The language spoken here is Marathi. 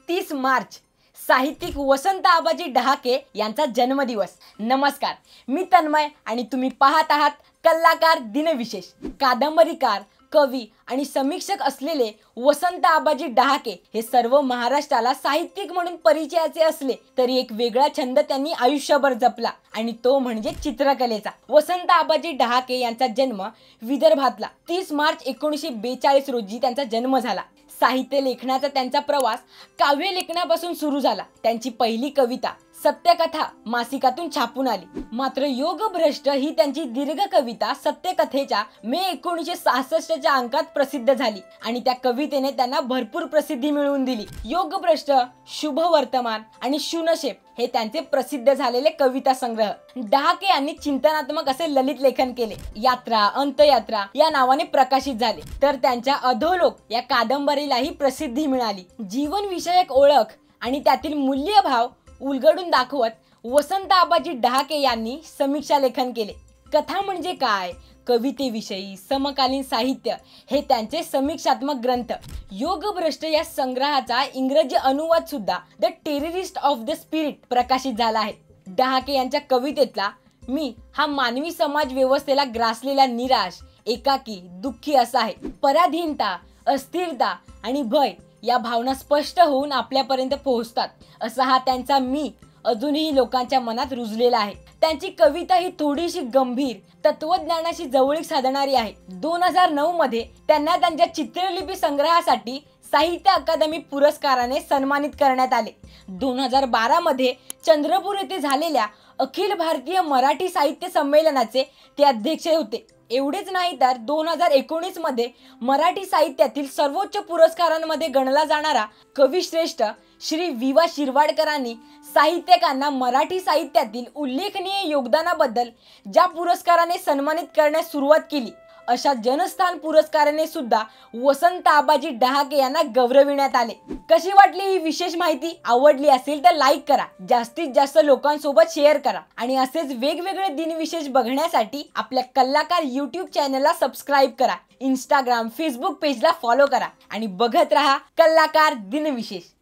30 मार्च साहित्यिक वसंत आबाजी डहाके यांचा जन्मदिवस। नमस्कार, मी तन्मय आणि तुम्ही पाहत आहात कलाकार दिनविशेष। कादंबरीकार, कवी आणि समीक्षक असलेले वसंत आबाजी डहाके हे सर्व महाराष्ट्राला साहित्यिक म्हणून परिचयाचे असले तरी एक वेगळा छंद त्यांनी आयुष्यभर जपला आणि तो म्हणजे चित्रकलेचा। वसंत आबाजी डहाके यांचा जन्म विदर्भातला 30 मार्च 1942 रोजी त्यांचा जन्म झाला। साहित्य लेखनाचा त्यांचा प्रवास काव्य लेखनापासून सुरू झाला। त्यांची पहिली कविता सत्यकथा मासिकातून छापून आली। मात्र योगभ्रष्ट ही त्यांची दीर्घ कविता सत्यकथेच्या मे 1966च्या अंकात प्रसिद्ध झाली आणि त्या कवितेने त्यांना भरपूर प्रसिद्धी मिळवून दिली। योगभ्रष्ट, शुभ वर्तमान आणि शून्यशेप हे त्यांचे प्रसिद्ध झालेले कविता संग्रह। डहाके यांनी चिंतनात्मक असे ललित लेखन केले। यात्रा, अंतयात्रा या नावाने प्रकाशित झाले, तर त्यांच्या अधोलोक या कादंबरीलाही प्रसिद्धी मिळाली। जीवन विषयक ओळख आणि त्यातील मूल्यभाव उलगडून दाखवत वसंत आबाजी डहाके यांनी समीक्षा लेखन केले। कथा म्हणजे काय, कवितेविषयी समकालीन साहित्य हे त्यांचे समीक्षात्मक ग्रंथ। योगभ्रष्ट या संग्रहाचा इंग्रजी अनुवाद सुद्धा the terrorist of the spirit प्रकाशित झाला आहे। डहाके यांच्या कवितेतला मी हा मानवी समाज व्यवस्थेला ग्रासलेला निराश, एकाकी, दुःखी असा आहे। पराधीनता, अस्थिरता आणि भय या भावना स्पष्ट होऊन आपल्यापर्यंत पोहोचतात। असा हा त्यांचा मी अजूनही लोकांच्या मनात रुजलेला आहे। त्यांची कविता ही थोडीशी गंभीर, तत्वज्ञानाशी जवळीक साधणारी आहे। 2009 मध्ये त्यांना त्यांच्या चित्रलिपी संग्रहासाठी साहित्य अकादमी पुरस्काराने सन्मानित करण्यात आले। 2012 मध्ये चंद्रपूर येथे झालेल्या अखिल भारतीय मराठी साहित्य संमेलनाचे ते अध्यक्ष होते। एवढेच नाही तर 2019 मध्ये मराठी साहित्यातील सर्वोच्च पुरस्कारांमध्ये गणला जाणारा कविश्रेष्ठ श्री वि.वा. शिरवाडकरांनी साहित्यिकांना मराठी साहित्यातील उल्लेखनीय योगदानाबद्दल ज्या पुरस्काराने सन्मानित करण्यास सुरुवात केली, अशा जनस्थान पुरस्काराने सुद्धा वसंत आबाजी डहाके यांना गौरविण्यात आले। कशी वाटली ही विशेष माहिती? आवडली असेल तर लाईक करा, जास्तीत जास्त लोकांसोबत शेअर करा आणि असेच वेगवेगळे दिनविशेष बघण्यासाठी आपल्या कलाकार YouTube चॅनलला सबस्क्राईब करा। इंस्टाग्राम, फेसबुक पेजला फॉलो करा आणि बघत रहा कलाकार दिनविशेष।